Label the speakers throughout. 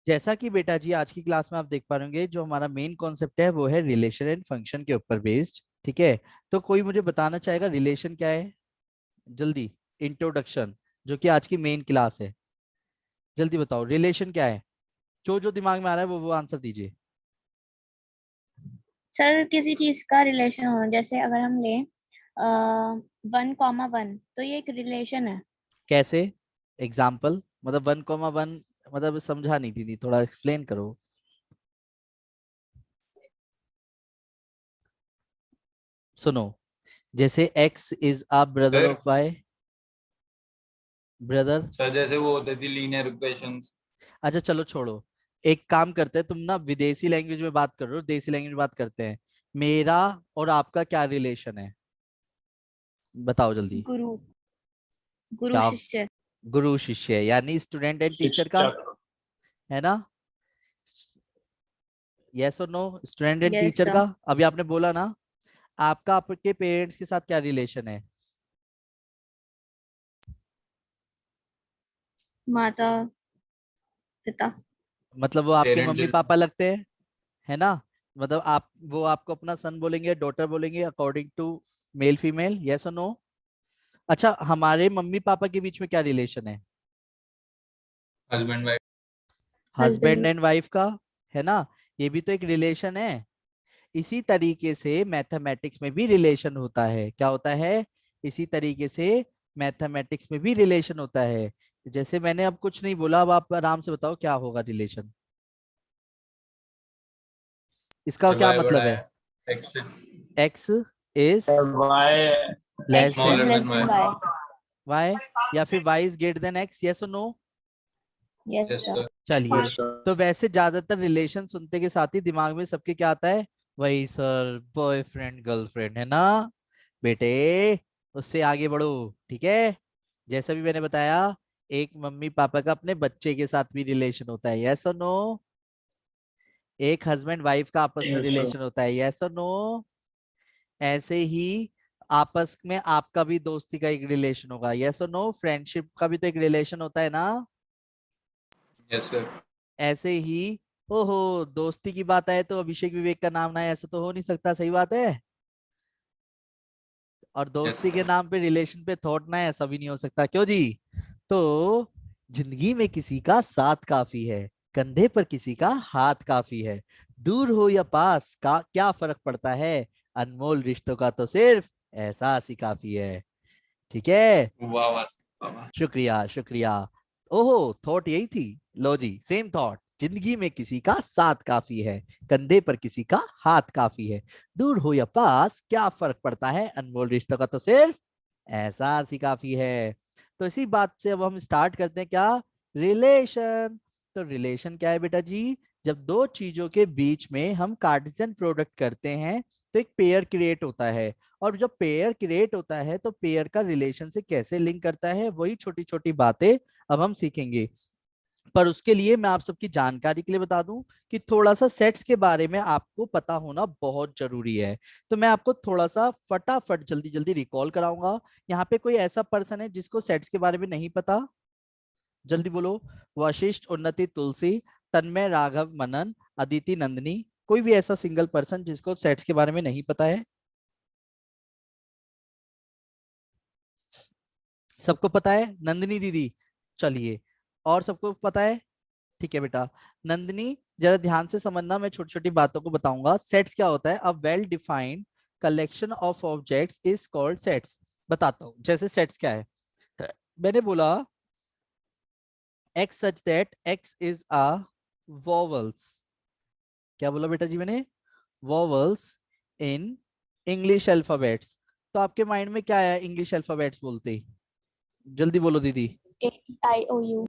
Speaker 1: जैसा कि बेटा जी आज की क्लास में आप देख पा रहे जो हमारा मेन कॉन्सेप्ट है वो है रिलेशन एंड फंक्शन के ऊपर बेस्ड। ठीक है, तो कोई मुझे बताना चाहेगा रिलेशन क्या है? जल्दी, इंट्रोडक्शन, जो कि आज की मेन क्लास है। जल्दी बताओ रिलेशन क्या है। जो जो दिमाग में आ रहा है वो आंसर दीजिए।
Speaker 2: सर किसी चीज का रिलेशन होना, जैसे अगर हम लें 1,1 तो ये एक रिलेशन है।
Speaker 1: कैसे? एग्जाम्पल, मतलब 1,1, मतलब समझा नहीं दीदी, थोड़ा एक्सप्लेन करो। सुनो, जैसे x is a brother
Speaker 3: sir
Speaker 1: of y। Brother.
Speaker 3: Sir जैसे वो होते थे लीनियर इक्वेशंस।
Speaker 1: अच्छा चलो छोड़ो, एक काम करते हैं, तुम ना विदेशी लैंग्वेज में बात कर रहे हो, देसी लैंग्वेज में बात करते हैं। मेरा और आपका क्या रिलेशन है? बताओ जल्दी।
Speaker 2: गुरु गुरु
Speaker 1: क्या?
Speaker 2: शिष्य।
Speaker 1: गुरु शिष्य यानी स्टूडेंट एंड टीचर का,
Speaker 3: शिक्षक।
Speaker 1: है ना? यस और no? Student and
Speaker 2: yes
Speaker 1: teacher
Speaker 2: sir.
Speaker 1: का। अभी आपने बोला ना, आपका आपके पेरेंट्स के साथ क्या रिलेशन है?
Speaker 2: माता पिता।
Speaker 1: मतलब वो आपके
Speaker 3: पेरेंट
Speaker 1: मम्मी
Speaker 3: चिल्ड्रन।
Speaker 1: पापा लगते हैं, है ना? मतलब आप, वो आपको अपना सन बोलेंगे, डॉटर बोलेंगे, according to male female, yes और नो? अच्छा, हमारे मम्मी पापा के बीच में क्या रिलेशन है?
Speaker 3: Husband wife.
Speaker 1: Husband
Speaker 2: husband.
Speaker 1: And wife का, है ना? ये भी तो एक रिलेशन है। इसी तरीके से मैथमेटिक्स में भी रिलेशन होता है। क्या होता है? इसी तरीके से मैथमेटिक्स में भी रिलेशन होता है। जैसे मैंने अब कुछ नहीं बोला, अब आप आराम से बताओ क्या होगा रिलेशन। इसका
Speaker 3: सर
Speaker 1: क्या
Speaker 3: वाई बड़ा
Speaker 1: मतलब है?
Speaker 3: है एक्स से
Speaker 1: x is
Speaker 3: y
Speaker 1: less
Speaker 2: x is
Speaker 1: than
Speaker 3: smaller
Speaker 2: less
Speaker 3: than
Speaker 2: than
Speaker 3: y.
Speaker 2: Y.
Speaker 1: Y, या फिर y is greater than x, yes और no?
Speaker 2: Yes
Speaker 3: yes
Speaker 2: sir.
Speaker 3: Sir.
Speaker 1: चलिए, तो वैसे ज्यादातर रिलेशन सुनते के साथ ही दिमाग में सबके क्या आता है? वही सर, बॉयफ्रेंड गर्लफ्रेंड, है ना बेटे? उससे आगे बढ़ो, ठीक है? जैसा भी मैंने बताया, एक मम्मी पापा का अपने बच्चे के साथ भी रिलेशन होता है, यस और नो? एक हस्बैंड वाइफ का आपस में
Speaker 3: यस सर।
Speaker 1: रिलेशन होता है, यस और नो? ऐसे ही आपस में आपका भी दोस्ती का एक रिलेशन होगा, यस और नो? फ्रेंडशिप का भी तो एक रिलेशन होता है ना?
Speaker 3: Yes sir.
Speaker 1: ऐसे ही, ओहो, दोस्ती की बात आए तो अभिषेक विवेक का नाम ना आए, ऐसा तो हो नहीं सकता, सही बात है? और
Speaker 3: यस
Speaker 1: दोस्ती के
Speaker 3: सर।
Speaker 1: नाम पे रिलेशन पे थॉट ना है, ऐसा भी नहीं हो सकता, क्यों जी? तो जिंदगी में किसी का साथ काफी है, कंधे पर किसी का हाथ काफी है, दूर हो या पास का क्या फर्क पड़ता है, अनमोल रिश्तों का तो सिर्फ एहसास ही काफी है। ठीक है,
Speaker 3: वाह वाह वाह।
Speaker 1: शुक्रिया शुक्रिया। ओहो, थॉट यही थी। लो जी, सेम थॉट, जिंदगी में किसी का साथ काफी है, कंधे पर किसी का हाथ काफी है, दूर हो या पास क्या फर्क पड़ता है, अनमोल रिश्तों का तो सिर्फ एहसास ही काफी है। तो इसी बात से अब हम स्टार्ट करते हैं, क्या? रिलेशन। तो रिलेशन क्या है बेटा जी? जब दो चीजों के बीच में हम कार्टेशियन प्रोडक्ट करते हैं तो एक पेयर क्रिएट होता है। और जब पेयर क्रिएट होता है तो पेयर का रिलेशन से कैसे लिंक करता है, वही छोटी छोटी बातें अब हम सीखेंगे। पर उसके लिए मैं आप सबकी जानकारी के लिए बता दूं कि थोड़ा सा सेट्स के बारे में आपको पता होना बहुत जरूरी है। तो मैं आपको थोड़ा सा फटाफट जल्दी जल्दी रिकॉल कराऊंगा। यहाँ पे कोई ऐसा पर्सन है जिसको सेट्स के बारे में नहीं पता? जल्दी बोलो। वशिष्ठ, उन्नति, तुलसी, तन्मय, राघव, मनन, अदिति, नंदिनी, कोई भी ऐसा सिंगल पर्सन जिसको सेट्स के बारे में नहीं पता है? सबको पता है? नंदिनी दीदी, चलिए। और सबको पता है? ठीक है बेटा। नंदिनी, जरा ध्यान से समझना, मैं छोटी छोटी बातों को बताऊंगा। सेट्स क्या होता है? A well defined collection of objects is called sets. बताता हूँ, जैसे सेट्स क्या है। मैंने बोला x such that x is a vowels। क्या बोला बेटा जी मैंने? vowels in English alphabets. तो आपके माइंड में क्या आया इंग्लिश अल्फाबेट्स बोलते ही? जल्दी बोलो दीदी।
Speaker 2: AEIOU।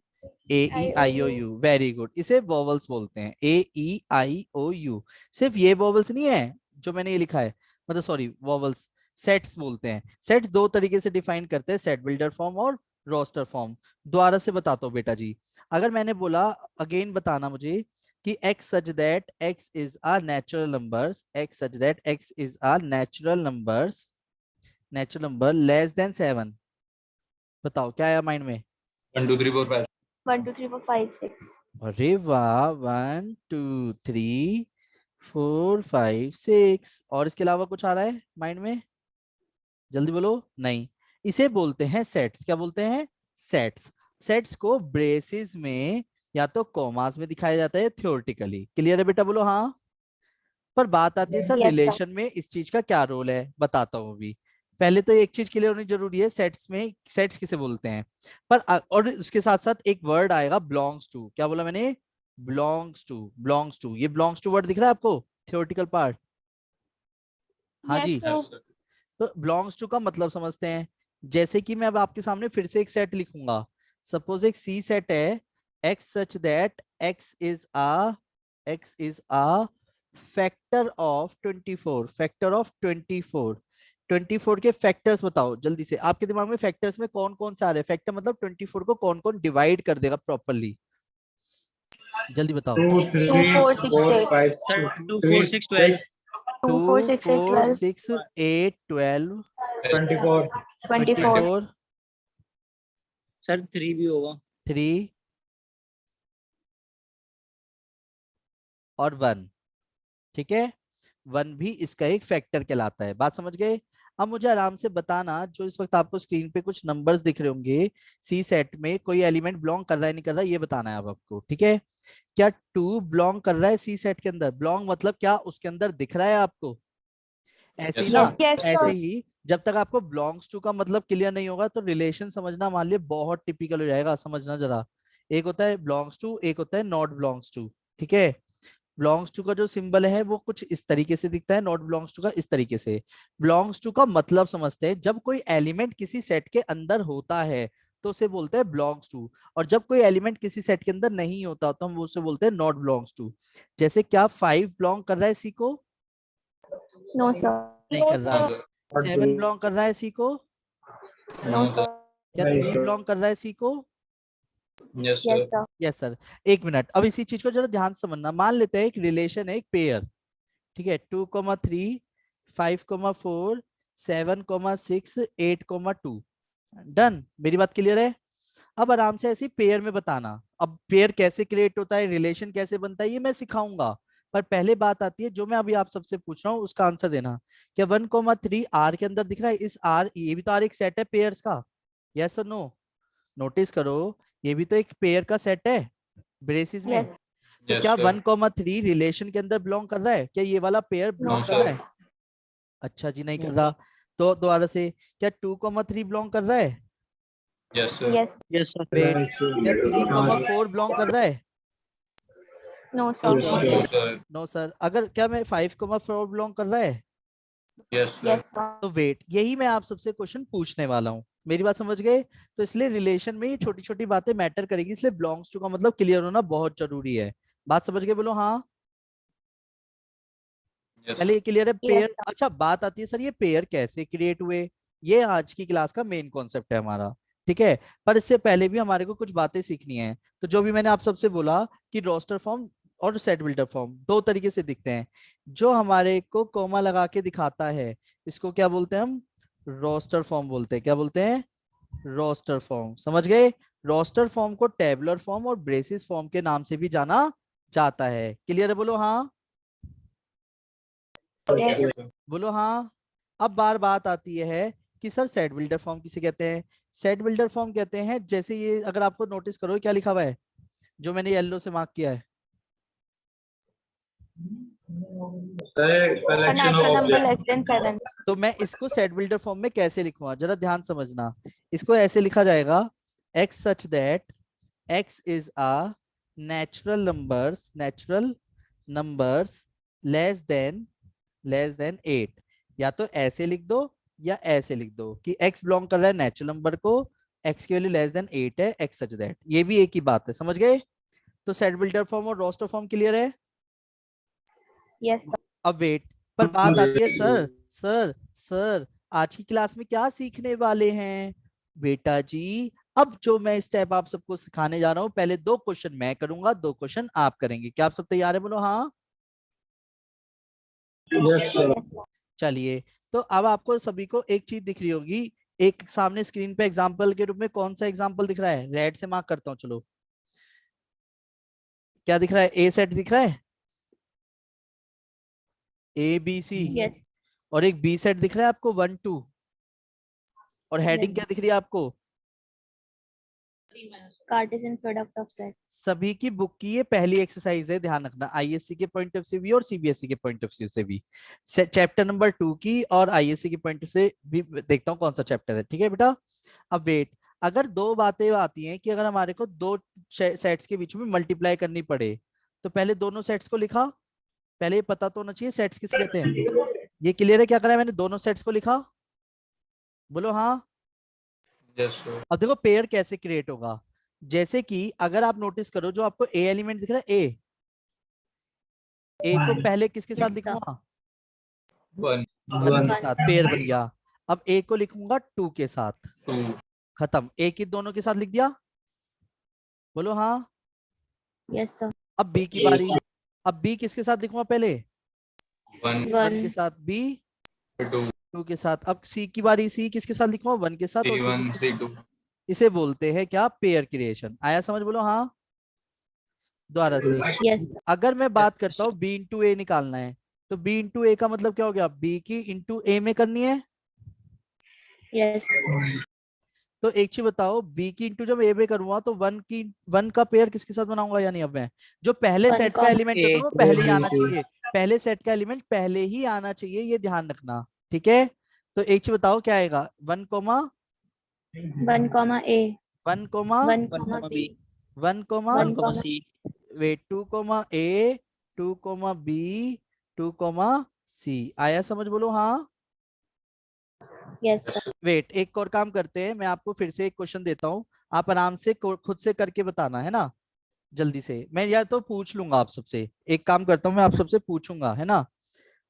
Speaker 1: A E I O U, very good, इसे वॉवल्स बोलते हैं, ए ई आई ओ यू। सिर्फ ये वॉवल्स नहीं है जो मैंने ये लिखा है, मतलब सॉरी, वॉवल्स। सेट्स बोलते हैं। सेट्स दो तरीके से डिफाइन करते हैं, सेट बिल्डर फॉर्म और रोस्टर फॉर्म। दोबारा से बताता हूँ बेटा जी। अगर मैंने बोला, अगेन बताना मुझे, कि x such that x is a natural numbers, x such that x is a natural number less than 7, बताओ क्या आया माइंड में?
Speaker 3: 1 2 3 4 5।
Speaker 2: 1 2 3 4 5 6
Speaker 1: अरे वाह, 1 2 3 4 5 6। और इसके अलावा कुछ आ रहा है माइंड में? जल्दी बोलो। नहीं, इसे बोलते हैं सेट्स। क्या बोलते हैं? सेट्स। सेट्स को ब्रेसेस में या तो कॉमास में दिखाया जाता है थ्योरेटिकली। क्लियर है बेटा? बोलो हाँ। पर बात आती है सर
Speaker 2: Yes, sir.
Speaker 1: रिलेशन में इस चीज का क्या रोल है, बताता हूँ अभी। पहले तो एक चीज क्लियर होनी जरूरी है, सेट्स में सेट्स किसे बोलते हैं। पर और उसके साथ साथ एक वर्ड आएगा बिलोंग्स टू। क्या बोला मैंने? Belongs to. बिलोंग्स टू, ये बिलोंग्स टू वर्ड दिख रहा है आपको? Theoretical part. हाँ
Speaker 2: Yes,
Speaker 1: जी।
Speaker 2: sir.
Speaker 3: Yes, sir.
Speaker 1: तो बिलोंग्स टू का मतलब समझते हैं। जैसे कि मैं अब आपके सामने फिर से एक सेट लिखूंगा। सपोज एक सी सेट है, x such that x is a factor of 24। Factor of 24। 24 के फैक्टर्स बताओ जल्दी से। आपके दिमाग में फैक्टर्स में कौन कौन से आ रहे हैं? फैक्टर मतलब 24 को कौन कौन डिवाइड कर देगा प्रॉपरली, जल्दी बताओ।
Speaker 4: 2
Speaker 2: 2
Speaker 4: 3
Speaker 2: 4 6
Speaker 4: 4
Speaker 2: 8
Speaker 4: 5
Speaker 5: sir 2
Speaker 4: 3
Speaker 5: 4 6 12
Speaker 2: 2
Speaker 1: two
Speaker 2: 4 6 8
Speaker 1: four
Speaker 2: 12
Speaker 1: six 8 12
Speaker 4: 24
Speaker 2: 24
Speaker 1: 24
Speaker 5: sir 3 भी होगा।
Speaker 1: 3 और 1। ठीक है, 1 भी इसका एक फैक्टर कहलाता है। बात समझ गए? अब मुझे आराम से बताना, जो इस वक्त आपको स्क्रीन पे कुछ नंबर्स दिख रहे होंगे, सी सेट में कोई एलिमेंट बिलोंग कर रहा है नहीं कर रहा है, ये बताना है अब आपको। ठीक है, क्या 2 बिलोंग कर रहा है सी सेट के अंदर? बिलोंग मतलब क्या उसके अंदर दिख रहा है आपको? ऐसे ही
Speaker 3: Yes,
Speaker 1: ना।
Speaker 3: sir.
Speaker 2: Yes,
Speaker 1: ऐसे
Speaker 2: sir.
Speaker 1: ही जब तक आपको बिलोंग्स टू का मतलब क्लियर नहीं होगा तो रिलेशन समझना मान लिया बहुत टिपिकल हो जाएगा। समझना जरा, एक होता है बिलोंग्स टू, एक होता है नॉट बिलोंग्स टू। ठीक है, बिलोंग्स टू का जो सिंबल है वो कुछ इस तरीके से दिखता है, नॉट बिलोंग्स टू का इस तरीके से। बिलोंग्स टू का मतलब समझते हैं, जब कोई एलिमेंट किसी सेट के अंदर होता है तो उसे बोलते हैं बिलोंग्स टू, और जब कोई एलिमेंट किसी सेट के अंदर नहीं होता तो हम उसे बोलते हैं नॉट बिलोंग्स टू। जैसे क्या 5 बिलोंग कर रहा है सी को?
Speaker 2: No, sir.
Speaker 1: नहीं कर
Speaker 3: No,
Speaker 1: रहा।
Speaker 3: sir.
Speaker 1: 7 बिलोंग कर रहा है सी को?
Speaker 2: No,
Speaker 3: No, sir.
Speaker 2: sir.
Speaker 1: क्या 3 बिलोंग कर रहा है सी को?
Speaker 3: Yes, sir.
Speaker 2: Yes, sir.
Speaker 1: Yes sir. एक मिनट, अब इसी चीज को जरा ध्यान से समझना। मान लेते हैं एक रिलेशन है, एक पेयर। ठीक है, 2,3 5,4 7,6 8,2। डन, मेरी बात क्लियर है? अब आराम से ऐसी पेयर में बताना। अब पेयर कैसे क्रिएट होता है, रिलेशन कैसे बनता है, ये मैं सिखाऊंगा। पर पहले बात आती है जो मैं अभी आप सबसे पूछ रहा हूँ उसका आंसर देना। क्या 1,3 आर के अंदर दिख रहा है? इस आर, ये भी तो आर एक सेट है पेयर्स का। यस और नो? नोटिस करो, ये भी तो एक पेयर का सेट है ब्रेसिस में।
Speaker 2: Yes.
Speaker 1: तो
Speaker 3: Yes,
Speaker 1: क्या
Speaker 3: sir.
Speaker 1: 1,3 रिलेशन के अंदर बिलोंग कर रहा है? क्या ये वाला पेयर
Speaker 2: No,
Speaker 1: बिलोंग
Speaker 3: No,
Speaker 1: कर रहा
Speaker 3: sir.
Speaker 1: है? अच्छा जी, नहीं कर
Speaker 5: No,
Speaker 1: रहा। तो दोबारा से, क्या 2,3 बिलोंग कर रहा है?
Speaker 3: Yes, sir.
Speaker 2: Yes.
Speaker 5: yes sir.
Speaker 1: Wait, क्या 3,4 बिलोंग कर रहा है?
Speaker 2: No, sir.
Speaker 3: No, sir.
Speaker 1: No sir. अगर क्या मैं 5,4 बिलोंग कर रहा है?
Speaker 3: Yes, sir.
Speaker 2: Yes, sir.
Speaker 1: तो वेट, यही मैं आप सबसे क्वेश्चन पूछने वाला हूँ। मेरी बात समझ गए? तो इसलिए रिलेशन में ये छोटी छोटी बातें मैटर करेगी, इसलिए बिलोंग्स टू का मतलब क्लियर होना बहुत जरूरी है। बात समझ गए? बोलो हाँ।
Speaker 3: Yes,
Speaker 1: पहले
Speaker 3: sir.
Speaker 1: ये क्लियर है
Speaker 2: Yes,
Speaker 1: पेयर।
Speaker 2: sir.
Speaker 1: अच्छा, बात आती है सर ये पेयर कैसे क्रिएट हुए, ये आज की क्लास का मेन कॉन्सेप्ट है हमारा। ठीक है, पर इससे पहले भी हमारे को कुछ बातें सीखनी है। तो जो भी मैंने आप सबसे बोला कि रोस्टर फॉर्म और सेट बिल्डर फॉर्म दो तरीके से दिखते हैं। जो हमारे को कोमा लगा के दिखाता है इसको क्या बोलते हैं हम? रोस्टर फॉर्म बोलते हैं। क्या बोलते हैं? Roster form. समझ गए? रोस्टर फॉर्म को टेबुलर फॉर्म और ब्रेसिस फॉर्म के नाम से भी जाना जाता है। क्लियर है? बोलो हाँ।
Speaker 2: Yes.
Speaker 3: Yes, sir.
Speaker 1: बोलो हाँ। अब बात आती है कि सर सेट बिल्डर फॉर्म किसे कहते हैं? सेट बिल्डर फॉर्म कहते हैं, जैसे ये अगर आपको नोटिस करो क्या लिखा हुआ है, जो मैंने येलो से मार्क किया है।
Speaker 4: Sir,
Speaker 2: A
Speaker 4: collection of
Speaker 2: natural number
Speaker 4: objects.
Speaker 2: less than 7.
Speaker 1: तो मैं इसको सेट बिल्डर फॉर्म में कैसे लिखूंगा जरा ध्यान समझना। इसको ऐसे लिखा जाएगा, x such that x is a natural numbers less than 8। या तो ऐसे लिख दो या ऐसे लिख दो कि x बिलोंग कर रहा है नेचुरल नंबर को, x की वैल्यू लेस देन 8 है, x सच दैट। ये भी एक ही बात है, समझ गए? तो सेट बिल्डर फॉर्म और रोस्टर फॉर्म क्लियर है?
Speaker 2: Yes, sir.
Speaker 1: अब वेट, पर बात आती है सर आज की क्लास में क्या सीखने वाले हैं बेटा जी? अब जो मैं स्टेप आप सबको सिखाने जा रहा हूँ, पहले 2 क्वेश्चन मैं करूंगा, 2 क्वेश्चन आप करेंगे। क्या आप सब तैयार है? बोलो हाँ।
Speaker 4: Yes, sir.
Speaker 2: Yes, sir.
Speaker 1: चलिए, तो अब आपको सभी को एक चीज दिख रही होगी, एक सामने स्क्रीन पे एग्जांपल के रूप में कौन सा एग्जांपल दिख रहा है? रेड से मार्क करता हूँ, चलो। क्या दिख रहा है? ए सेट दिख रहा है, ए बी सी,
Speaker 2: Yes.
Speaker 1: और एक बी सेट दिख रहा है आपको 1 2, और हेडिंग
Speaker 2: Yes.
Speaker 1: क्या दिख रही है आपको?
Speaker 2: Cartesian product of set.
Speaker 1: सभी की बुक की ये पहली एक्सरसाइज है, ध्यान रखना, आईएससी के पॉइंट ऑफ व्यू भी और सीबीएसई के पॉइंट ऑफ व्यू से भी। चैप्टर नंबर 2 की और आईएससी के पॉइंट से भी देखता हूँ कौन सा चैप्टर है, ठीक है बेटा। अब वेट, अगर दो बातें आती हैं कि अगर हमारे को दो सेट्स के बीच में मल्टीप्लाई करनी पड़े, तो पहले दोनों सेट्स को लिखा, पहले ये पता तो होना चाहिए सेट्स किसे कहते हैं। ये क्लियर है क्या करा है मैंने? दोनों सेट्स को लिखा, बोलो हाँ।
Speaker 3: Yes, sir.
Speaker 1: अब देखो पेयर कैसे क्रिएट होगा, जैसे कि अगर आप नोटिस करो जो आपको ए एलिमेंट दिख रहा है, ए को पहले किसके साथ
Speaker 2: Yes, sir.
Speaker 1: लिखूंगा?
Speaker 3: 1,
Speaker 1: 1 के साथ, पेयर बन गया। अब ए को लिखूंगा 2 के साथ,
Speaker 3: 2,
Speaker 1: खत्म। ए की दोनों के साथ लिख दिया, बोलो हाँ।
Speaker 2: Yes, sir.
Speaker 1: अब बी की बारी, अब बी किसके साथ लिखूंगा? पहले
Speaker 3: 1,
Speaker 1: 1 के
Speaker 2: 1.
Speaker 1: साथ, बी
Speaker 3: 2,
Speaker 1: 2 के साथ। अब सी की बारी, सी किसके साथ लिखूंगा? 1 के साथ और सी
Speaker 3: C1, C2.
Speaker 1: इसे बोलते हैं क्या? Pair creation. आया समझ? बोलो हाँ दोबारा से।
Speaker 2: Yes, sir.
Speaker 1: अगर मैं बात करता हूँ बी इंटू ए निकालना है, तो बी इंटू ए का मतलब क्या हो गया? बी की इंटू ए में करनी है।
Speaker 2: Yes.
Speaker 1: तो एक चीज बताओ, बी की इंटू जब ए में करूंगा तो 1 का पेयर किसके साथ बनाऊंगा? यानी अब मैं जो पहले
Speaker 2: 1
Speaker 1: सेट का
Speaker 2: comma
Speaker 1: एलिमेंट
Speaker 5: A.
Speaker 1: होता है वो पहले ही आना चाहिए, पहले सेट का एलिमेंट पहले ही आना चाहिए, ये ध्यान रखना, ठीक है। तो एक चीज बताओ क्या आएगा? 1 comma
Speaker 2: 1 comma A.
Speaker 1: 1 comma
Speaker 2: 1
Speaker 5: 1
Speaker 2: comma
Speaker 5: comma
Speaker 2: B.
Speaker 5: B.
Speaker 1: 1 comma
Speaker 5: 1 comma C.
Speaker 1: Wait 2 comma A, 2 comma B, 2 comma C. आया समझ? बोलो हाँ।
Speaker 2: Yes,
Speaker 3: Yes,
Speaker 2: sir.
Speaker 3: sir.
Speaker 1: Wait, एक और काम करते हैं, मैं आपको फिर से एक क्वेश्चन देता हूँ, आप आराम से खुद से करके बताना है ना, जल्दी से। मैं या तो पूछ लूंगा आप सबसे, एक काम करता हूँ मैं आप सबसे पूछूंगा, है ना।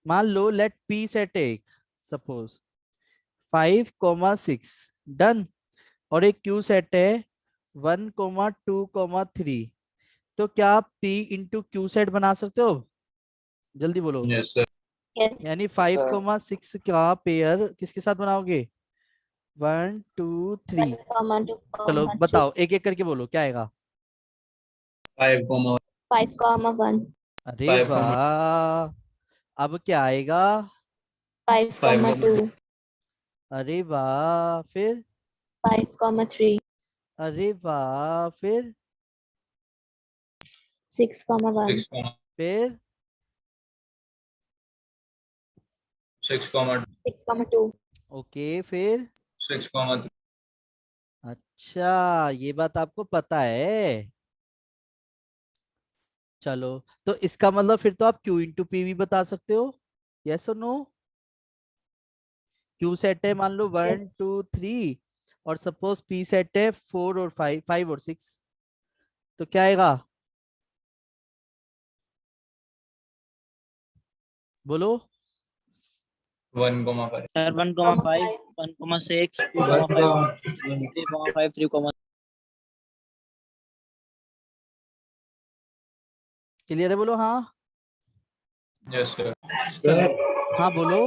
Speaker 1: मान लो लेट पी सेट एक, सपोज 5 6 डन, और एक क्यू सेट है 1 2 3। तो क्या आप पी इंटू क्यू सेट बना सकते हो? जल्दी बोलो।
Speaker 3: Yes, sir.
Speaker 2: Yes.
Speaker 1: यानी 5 6 का पेयर किसके साथ बनाओगे? 1 2 3।
Speaker 2: 1 comma 2
Speaker 1: चलो
Speaker 2: comma 3.
Speaker 1: बताओ, एक एक करके बोलो क्या आएगा।
Speaker 3: 5,
Speaker 2: 5 comma 1.
Speaker 1: अरे
Speaker 3: 5,
Speaker 1: वाह, अब क्या आएगा?
Speaker 2: 5
Speaker 3: 5,
Speaker 2: comma 2.
Speaker 1: अरे वाह, फिर?
Speaker 2: 5 comma 3.
Speaker 1: अरे वाह, फिर?
Speaker 2: 6 comma 1.
Speaker 3: 6,
Speaker 1: फिर?
Speaker 3: 6,
Speaker 2: 6 comma 2.
Speaker 1: ओके, फिर?
Speaker 3: 6, 3.
Speaker 1: अच्छा, ये बात आपको पता है। चलो, तो इसका मतलब फिर तो आप Q इंटू पी भी बता सकते हो, यस और नो। Q सेट है मान लो 1 2 3, और सपोज P सेट है 4 और 5, 5 और 6, तो क्या आएगा? बोलो।
Speaker 3: 1, 5.
Speaker 5: Sir, 1 comma 5, 1 comma 6, 2 comma 5, 3 comma 5, 3 comma.
Speaker 1: Clear है? बोलो हाँ।
Speaker 3: Yes, sir.
Speaker 4: सर
Speaker 1: हाँ बोलो।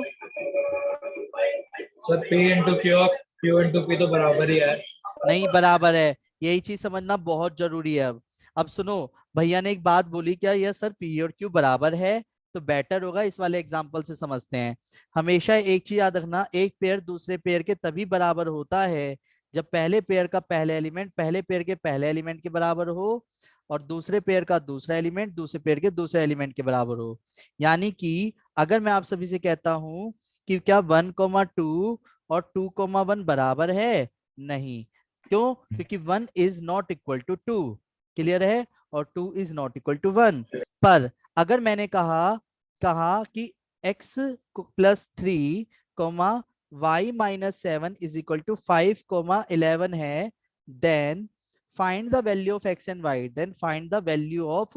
Speaker 4: Sir P into Q into P तो बराबर ही है।
Speaker 1: नहीं बराबर है, यही चीज समझना बहुत जरूरी है। अब सुनो, भैया ने एक बात बोली, क्या यह सर पी और क्यू बराबर है? तो बेटर होगा इस वाले एग्जांपल से समझते हैं। हमेशा एक चीज याद रखना, एक पेयर दूसरे पेयर के तभी बराबर होता है जब पहले पेयर का पहले एलिमेंट पहले पेयर के पहले एलिमेंट के बराबर हो, और दूसरे पेयर का दूसरा एलिमेंट दूसरे पेयर के दूसरे एलिमेंट के बराबर हो। यानी कि अगर मैं आप सभी से कहता हूं कि क्या 1 2 और 2 1 बराबर है? नहीं। क्यों? क्योंकि 1 is not equal to 2, clear है, और 2 इज नॉट इक्वल टू 1। पर अगर मैंने कहा कहा कि x plus 3 comma y minus 7 is equal to 5 comma 11 है, then find the value of x and y, then find the value of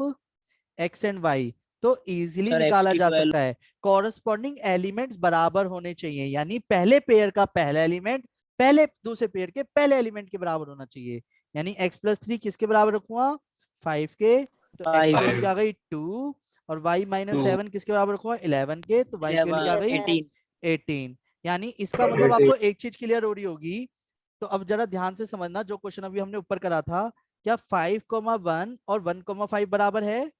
Speaker 1: x and y, तो इजीली
Speaker 5: Sir,
Speaker 1: निकाला
Speaker 5: x की
Speaker 1: जा
Speaker 5: value.
Speaker 1: सकता है। कॉरस्पॉन्डिंग एलिमेंट्स बराबर होने चाहिए, यानी पहले पेयर का पहला एलिमेंट पहले दूसरे पेयर के पहले एलिमेंट के बराबर होना चाहिए। यानी x प्लस 3 किसके बराबर रखूंगा? 5 के, तो x की
Speaker 5: 5.
Speaker 1: वैल्यू क्या आ गई 2, और y माइनस
Speaker 3: 2.
Speaker 1: 7 किसके बराबर रखूंगा? 11 के, तो y की वैल्यू क्या आ
Speaker 5: 11,
Speaker 1: गई?
Speaker 5: 18.
Speaker 1: 18। यानी इसका मतलब आपको एक चीज क्लियर हो रही होगी। तो अब जरा ध्यान से समझना, जो क्वेश्चन अभी हमने ऊपर करा था, क्या 5,1 और 1,5 बराबर है?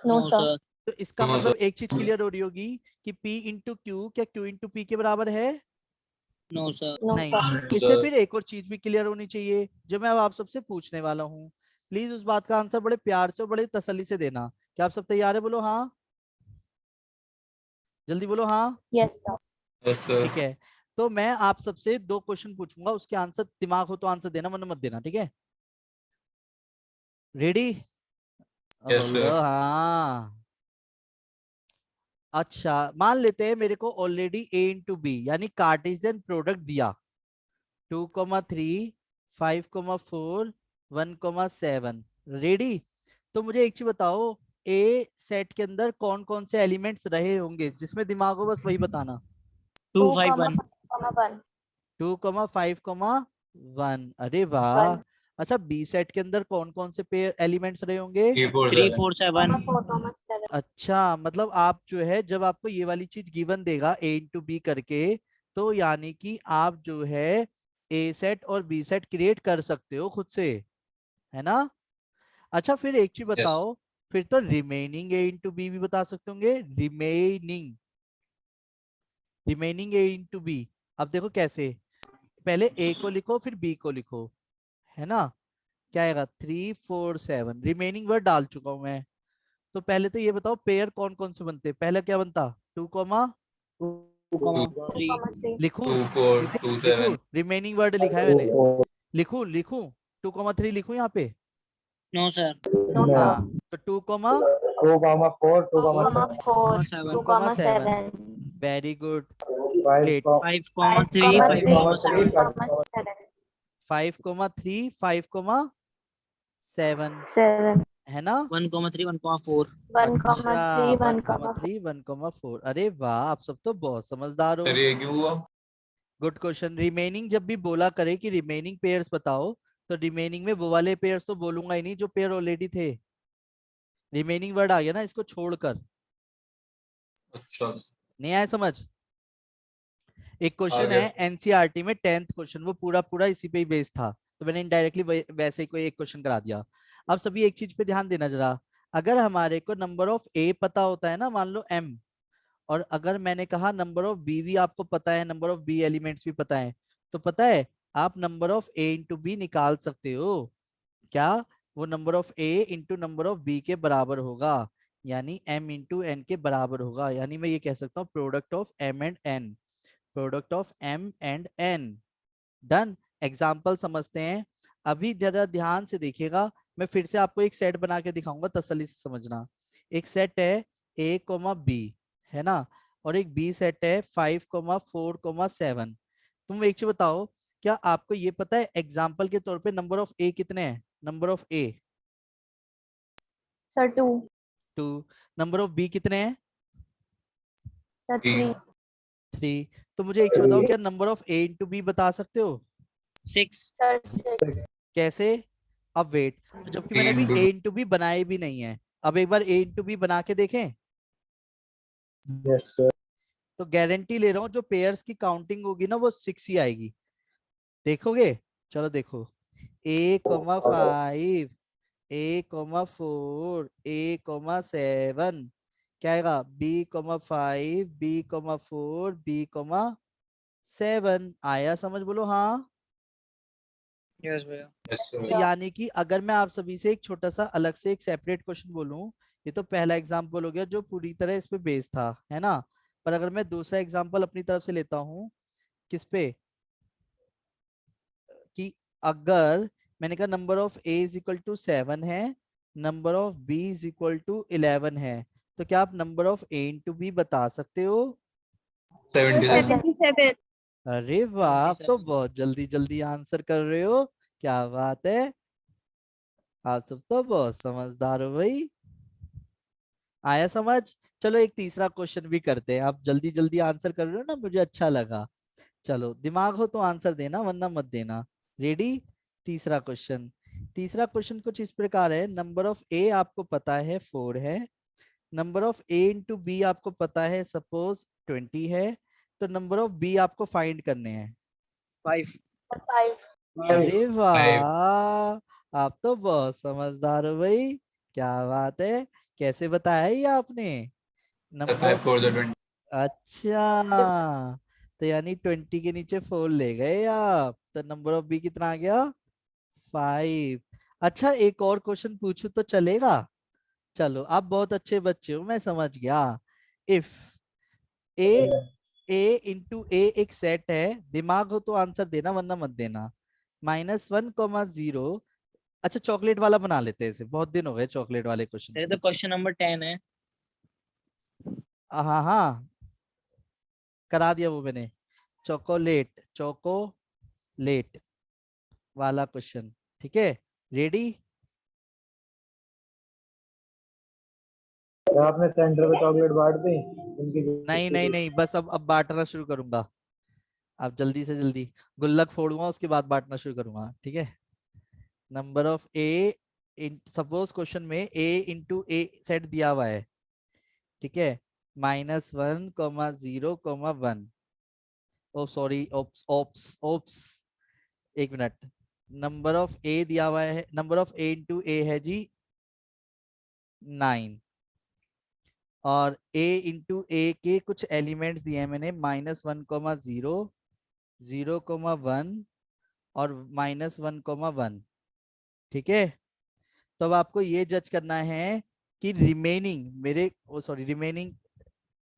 Speaker 2: No,
Speaker 5: No,
Speaker 2: sir.
Speaker 5: sir.
Speaker 1: तो इसका
Speaker 3: No,
Speaker 1: मतलब
Speaker 3: sir.
Speaker 1: एक चीज क्लियर हो रही होगी कि P इंटू क्यू क्या Q इंटू P के बराबर है?
Speaker 5: No, sir.
Speaker 2: No,
Speaker 1: नहीं।
Speaker 2: sir.
Speaker 1: इससे
Speaker 3: Sir.
Speaker 1: फिर एक और चीज भी क्लियर होनी चाहिए जो मैं अब आप सबसे पूछने वाला हूँ। प्लीज उस बात का आंसर बड़े प्यार से और बड़े तसल्ली से देना। क्या आप सब तैयार है? बोलो हाँ, जल्दी बोलो हाँ।
Speaker 2: Yes, sir.
Speaker 3: Yes, sir.
Speaker 1: ठीक है, तो मैं आप सबसे 2 क्वेश्चन पूछूंगा, उसके आंसर दिमाग हो तो आंसर देना वरना मत देना, ठीक है? रेडी?
Speaker 3: Yes,
Speaker 1: बोलो
Speaker 3: sir.
Speaker 1: हाँ। अच्छा, मान लेते हैं मेरे को ऑलरेडी A इंटू बी यानी कार्टेशियन प्रोडक्ट दिया 2,3 5,4 1,7। रेडी? तो मुझे एक चीज बताओ, ए सेट के अंदर कौन कौन से एलिमेंट्स रहे होंगे? जिसमें दिमाग हो बस वही बताना।
Speaker 5: 2,
Speaker 2: 2,
Speaker 5: 5, 1.
Speaker 2: 5, 1.
Speaker 1: 2,5,1। अरे वाह।
Speaker 2: 1,
Speaker 1: अच्छा, बी सेट के अंदर कौन कौन से पेयर एलिमेंट्स रहे होंगे?
Speaker 3: 3, 4,
Speaker 5: 3,
Speaker 3: 7.
Speaker 5: 4, 7.
Speaker 2: 4, 7.
Speaker 1: अच्छा, मतलब आप जो है जब आपको ये वाली चीज गिवन देगा ए इंटू बी करके, तो यानी कि आप जो है ए सेट और बी सेट क्रिएट कर सकते हो खुद से, है ना? अच्छा, फिर एक चीज
Speaker 3: Yes.
Speaker 1: बताओ, फिर तो रिमेनिंग ए इंटू बी भी बता सकते होंगे। रिमेनिंग रिमेनिंग ए इंटू बी। अब देखो कैसे, पहले ए को लिखो फिर बी को लिखो, है ना? क्या आएगा? 3, 4, 7। रिमेनिंग वर्ड डाल चुका हूं मैं। तो पहले तो ये बताओ पेयर कौन कौन से बनते? पहला क्या बनता? 2,
Speaker 5: 2, 3.
Speaker 2: 3.
Speaker 1: लिखूं?
Speaker 3: 2, 4,
Speaker 1: लिखूं?
Speaker 3: 2,
Speaker 1: लिखूं?
Speaker 3: 7.
Speaker 1: रिमेनिंग वर्ड लिखा है मैंने। लिखूं 2,3 लिखूं यहाँ पे?
Speaker 5: No, sir.
Speaker 2: No, sir.
Speaker 1: हाँ, तो 2,
Speaker 2: 4,
Speaker 1: 2, 7।
Speaker 2: 7.
Speaker 1: Very good.
Speaker 4: 5,
Speaker 1: वेट,
Speaker 5: 5, 3,
Speaker 2: 3,
Speaker 5: 5, 7.
Speaker 2: 7.
Speaker 1: 5,3 5,7
Speaker 2: 7.
Speaker 1: है ना?
Speaker 5: 1, 3, 1,4.
Speaker 2: 1,
Speaker 1: अच्छा,
Speaker 2: 3, 1,
Speaker 1: 1,3 1,4। अरे वाह, आप सब तो बहुत समझदार हो।
Speaker 3: सर ये क्यों हुआ?
Speaker 1: Good question. रिमेनिंग जब भी बोला करे कि रिमेनिंग पेयर्स बताओ, तो रिमेनिंग में वो वाले पेयर्स तो बोलूंगा ही नहीं जो पेयर ऑलरेडी थे। रिमेनिंग वर्ड आ गया ना इसको छोड़कर।
Speaker 3: अच्छा,
Speaker 1: नहीं आया समझ? एक
Speaker 3: आ
Speaker 1: क्वेश्चन
Speaker 3: गया.
Speaker 1: है एनसीईआरटी में 10th क्वेश्चन, वो पूरा पूरा इसी पे ही बेस्ड था, तो मैंने इनडायरेक्टली वैसे ही कोई एक क्वेश्चन करा दिया। अब सभी एक चीज पे ध्यान देना जरा। अगर हमारे को नंबर ऑफ ए पता होता है ना, मान लो m, और अगर मैंने कहा नंबर ऑफ बी भी आपको पता है, नंबर ऑफ बी एलिमेंट्स भी पता है, तो पता है आप number of A into B निकाल सकते हो। क्या? वो number of A into number of B के बराबर होगा, यानी m इंटू एन के बराबर होगा। यानी मैं ये कह सकता हूँ product of m and n, product of m and n। Done. Example समझते हैं। अभी जरा ध्यान से देखिएगा, मैं फिर से आपको एक सेट बना के दिखाऊंगा, तसल्ली से समझना। एक सेट है a, b, है ना? और एक बी सेट है 5,4,7। तुम एक चीज बताओ, क्या आपको ये पता है एग्जाम्पल के तौर पे नंबर ऑफ ए कितने हैं? Number of A
Speaker 2: Sir, 2.
Speaker 1: 2। Number of B कितने हैं?
Speaker 2: Sir, 3.
Speaker 1: 3। तो मुझे एक चीज बताओ, क्या number of A into B बता सकते हो?
Speaker 5: 6.
Speaker 2: Sir, 6.
Speaker 1: कैसे? अब वेट, जबकि मैंने अभी ए इंटू बी बनाए भी नहीं है, अब एक बार ए इंटू बी बना के देखें। तो गारंटी ले रहा हूँ जो पेयर्स की काउंटिंग होगी ना वो 6 ही आएगी। देखोगे? चलो देखो, a,5 a,4 a,7 क्या आएगा? b,5 b,4 b,7 आया समझ? बोलो हाँ।
Speaker 5: Yes, भैया.
Speaker 3: Yes, sir.
Speaker 2: Yeah.
Speaker 1: यानी कि अगर मैं आप सभी से एक छोटा सा अलग से एक सेपरेट क्वेश्चन बोलूं, ये तो पहला एग्जांपल हो गया जो पूरी तरह इस पे बेस्ड था, है ना? पर अगर मैं दूसरा एग्जांपल अपनी तरफ से लेता हूं, किस पे? कि अगर मैंने कहा number of A is equal to 7 है, number of B is equal to 11 है, तो क्या आप number of A into B बता सकते हो?
Speaker 3: 77.
Speaker 2: 77.
Speaker 1: अरे वाह, आप तो
Speaker 5: 77.
Speaker 1: बहुत जल्दी जल्दी आंसर कर रहे हो। क्या बात है, आप सब तो बहुत समझदार हो भाई। आया समझ? चलो एक तीसरा क्वेश्चन भी करते हैं, आप जल्दी जल्दी आंसर कर रहे हो ना, मुझे अच्छा लगा। चलो दिमाग हो तो आंसर देना वरना मत देना। रेडी? तीसरा क्वेश्चन। तीसरा क्वेश्चन कुछ इस प्रकार है, नंबर ऑफ ए आपको पता है 4 है, number of A into B आपको पता है सपोज 20 है, तो नंबर ऑफ बी आपको फाइंड करने हैं।
Speaker 5: 5.
Speaker 2: Sir, 5.
Speaker 1: अरे
Speaker 3: 5.
Speaker 1: वाह, आप तो बहुत समझदार हो भाई, क्या बात है। कैसे बताया ये आपने? Number
Speaker 3: 5
Speaker 1: of,
Speaker 3: 4 20।
Speaker 1: अच्छा, तो यानी 20 के नीचे 4 ले गए आप, तो नंबर ऑफ बी कितना आ गया? 5। अच्छा, एक और क्वेश्चन पूछूं तो चलेगा? चलो, आप बहुत अच्छे बच्चे हो, मैं समझ गया। इफ ए ए इंटू ए एक सेट है, दिमाग हो तो आंसर देना वरना मत देना। -1, 0। अच्छा, चॉकलेट वाला बना लेते हैं इसे, बहुत दिन हो गए चॉकलेट वाले क्वेश्चन
Speaker 5: ये
Speaker 1: को।
Speaker 5: तो क्वेश्चन नंबर 10 है।
Speaker 1: हाँ हाँ, करा दिया वो मैंने। चॉकोलेट चॉकोलेट वाला क्वेश्चन, ठीक है? रेडी?
Speaker 4: तो आपने सेंटर पे चॉकलेट बांट दी उनकी
Speaker 1: नहीं नहीं नहीं, बस अब बांटना शुरू करूंगा। अब जल्दी से जल्दी गुल्लक फोड़ूंगा, उसके बाद बांटना शुरू करूंगा, ठीक है? Number of A, suppose question में ए इंटू ए सेट दिया हुआ है, ठीक है? -1, 0, 1। ओ सॉरी, ओप्स ओप्स ओप्स, एक मिनट। नंबर ऑफ ए दिया हुआ है, नंबर ऑफ ए इंटू ए है जी 9। और ए इंटू ए के कुछ एलिमेंट्स दिए हैं मैंने, -1, 0, 0, 1 और -1, 1। ठीक है? तो अब आपको ये जज करना है कि रिमेनिंग मेरे, ओ सॉरी, रिमेनिंग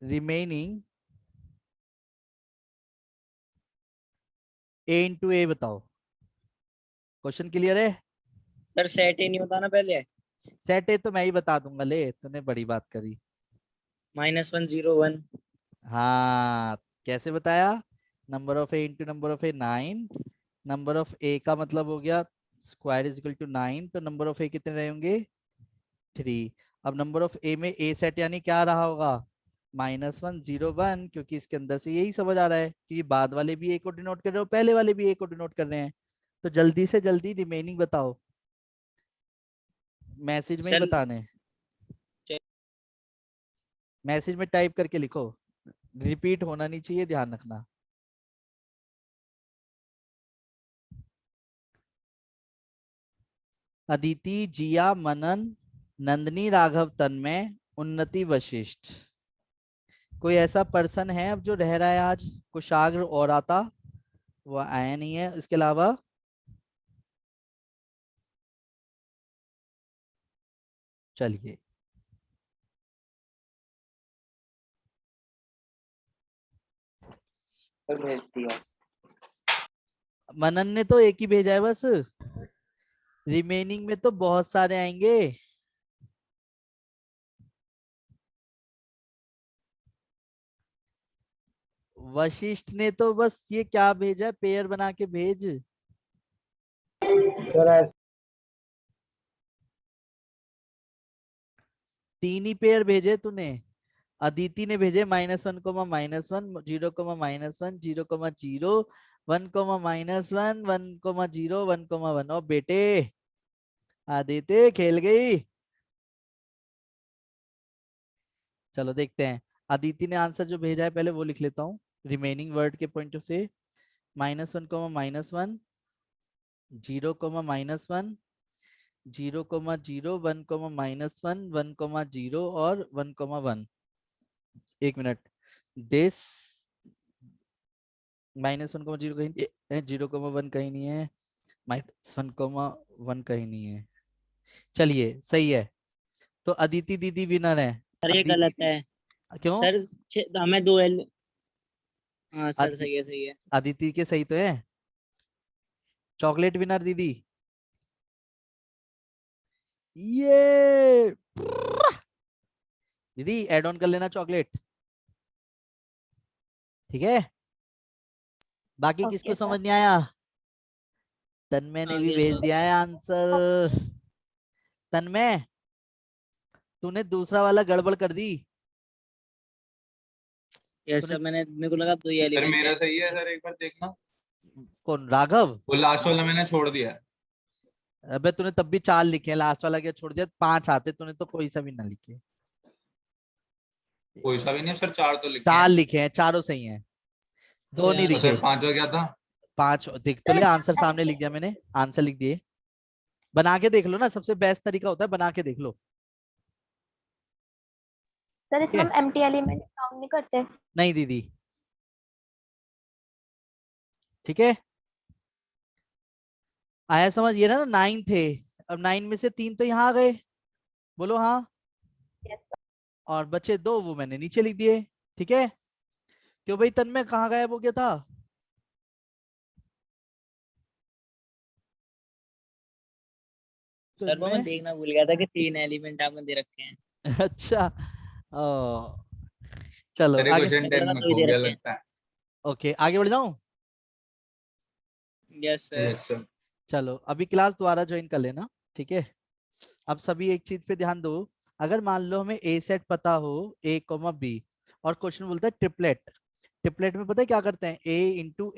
Speaker 1: रिमेनिंग ए इंटू ए बताओ। क्वेश्चन क्लियर है?
Speaker 5: सर सेट ही नहीं होता ना पहले।
Speaker 1: सेट ए तो मैं ही बता दूंगा, ले तूने बड़ी बात करी।
Speaker 5: -1, 0, 1।
Speaker 1: हाँ, कैसे बताया? Number of A into number of A 9। Number of A का मतलब हो गया स्क्वायर इज इक्वल टू 9, तो नंबर ऑफ ए कितने रहे होंगे? 3। अब नंबर ऑफ ए में ए सेट यानी क्या रहा होगा? -1, 0, 1, क्योंकि इसके अंदर से यही समझ आ रहा है कि बाद वाले भी ए को डिनोट कर रहे हो, पहले वाले भी ए को डिनोट कर रहे हैं। तो जल्दी से जल्दी रिमेनिंग बताओ, मैसेज में ही
Speaker 5: सर
Speaker 1: बताने, मैसेज में टाइप करके लिखो, रिपीट होना नहीं चाहिए, ध्यान रखना। अदिति, जिया, मनन, नंदनी, राघव, तन्मय, उन्नति, वशिष्ठ। कोई ऐसा पर्सन है अब जो रह रहा है आज? कुशाग्र और आता, वो आया नहीं है, इसके अलावा? चलिए,
Speaker 5: भेज दिया।
Speaker 1: मनन ने तो एक ही भेजा है बस, रिमेनिंग में तो बहुत सारे आएंगे। वशिष्ठ ने तो बस ये क्या भेजा, पेयर बना के भेज।
Speaker 4: सर
Speaker 1: 3 ही पेयर भेजे तूने। अदिति ने भेजे -1, -1, 0, -1, 0, 0, 1, -1, 1, 0, 1, 1। और बेटे, अदिति खेल गई। चलो देखते हैं, अदिति ने आंसर जो भेजा है पहले वो लिख लेता हूँ, रिमेनिंग वर्ड के पॉइंट से। -1, -1, 0, -1, 0, 0, 0, 1, -1, 1, 0 और 1, 1। एक मिनट, दिस -1, 0 कहीं नहीं है, 0, 1 कहीं नहीं है, -1, 1 कहीं नहीं है। चलिए, सही है। तो अदिति दीदी विनर है।
Speaker 5: सर ये
Speaker 1: अदिति
Speaker 5: गलत है।
Speaker 1: क्यों?
Speaker 5: सर हमें दो एल। हाँ सर
Speaker 1: अदि,
Speaker 5: सही है सही है।
Speaker 1: अदिति के सही तो है। चॉकलेट विनर दीदी, ये दीदी एड ऑन कर लेना चॉकलेट, ठीक है? बाकी
Speaker 2: ओके
Speaker 1: किसको
Speaker 2: सर।
Speaker 1: समझ नहीं आया? तन्मय ने
Speaker 5: आ
Speaker 1: भी
Speaker 5: गया
Speaker 1: भेज
Speaker 5: सर।
Speaker 1: दिया है आंसर। तन्मय, तूने दूसरा वाला गड़बड़ कर दी।
Speaker 5: यस
Speaker 1: तूने
Speaker 5: सर मैंने मेरे को लगा दो ही
Speaker 3: सर
Speaker 5: एलिमेंट
Speaker 3: मेरा
Speaker 5: है।
Speaker 3: सही है सर, एक बार देखना।
Speaker 1: कौन, राघव?
Speaker 3: वो लास्ट वाला मैंने छोड़ दिया है।
Speaker 1: अबे तूने तब भी 4 लिखे हैं, लास्ट वाला क्या छोड़ दिया? 5 आते, तूने तो कोई सा भी ना लिखे।
Speaker 3: कोई सा भी नहीं है सर, 4 तो लिखे
Speaker 1: 4
Speaker 3: हैं।
Speaker 1: लिखे हैं, चारों सही हैं, दो नहीं
Speaker 5: यार
Speaker 3: तो सर
Speaker 1: लिखे।
Speaker 3: 5 हो गया था।
Speaker 1: 5 देख तो ले, आंसर सामने लिख दिया मैंने, आंसर लिख दिए। बना के देख लो ना, सबसे बेस्ट तरीका होता है बना के देख लो।
Speaker 2: सर
Speaker 1: ठीक
Speaker 2: इसमें
Speaker 1: है?
Speaker 2: हम एम्प्टी एलिमेंट काउंट नहीं करते?
Speaker 1: नहीं दीदी, ठीक है, आया समझ? ये ना 9 थे, अब 9 में से 3 तो यहाँ आ गए, बोलो हाँ,
Speaker 2: Yes, sir.
Speaker 1: और बचे 2 वो मैंने नीचे लिख दिए। ठीक है? क्यों भाई, तन्मय कहाँ गायब हो गया था?
Speaker 5: सर वो मैं
Speaker 1: तन्मय
Speaker 5: देखना भूल गया था कि 3 एलिमेंट आपने दे रखे हैं।
Speaker 1: अच्छा, ओ, चलो
Speaker 3: तेरे
Speaker 1: आगे,
Speaker 3: क्वेश्चन
Speaker 5: मुझे
Speaker 3: 10
Speaker 5: लगा
Speaker 3: में
Speaker 5: 2 ही
Speaker 3: खो
Speaker 5: दे
Speaker 3: गया
Speaker 5: रखे हैं।
Speaker 3: लगता है।
Speaker 1: ओके आगे बढ़ जाऊं?
Speaker 5: Yes sir.
Speaker 3: Yes sir.
Speaker 1: चलो अभी क्लास दोबारा ज्वाइन कर लेना, ठीक है? अब सभी एक चीज पे ध्यान दो, अगर मान लो हमें ए सेट पता हो, ए कोमा बी, और क्वेश्चन बोलता है ट्रिपलेट, ट्रिपलेट में पता है क्या करते हैं, ए इंटू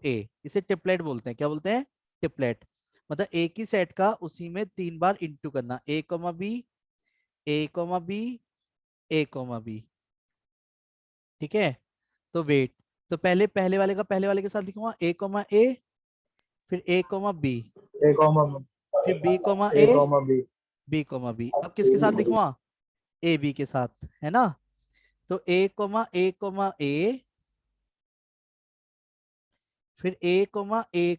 Speaker 1: ए, इसे ट्रिपलेट बोलते हैं। क्या बोलते हैं? ट्रिपलेट। मतलब एक ही सेट का उसी में 3 बार इंटू करना, ए कोमा बी, ए कोमा बी, ए कोमा बी। ठीक है? तो वेट, तो पहले पहले वाले का पहले वाले के साथ लिखूंगा ए कोमा ए, फिर A comma B,
Speaker 4: A comma
Speaker 1: फिर B comma
Speaker 4: A
Speaker 1: A,
Speaker 4: comma B.
Speaker 1: B comma B. अब किसके साथ लिखूंगा? ए बी के साथ, है ना? तो ए कोमा ए, फिर ए कोमा ए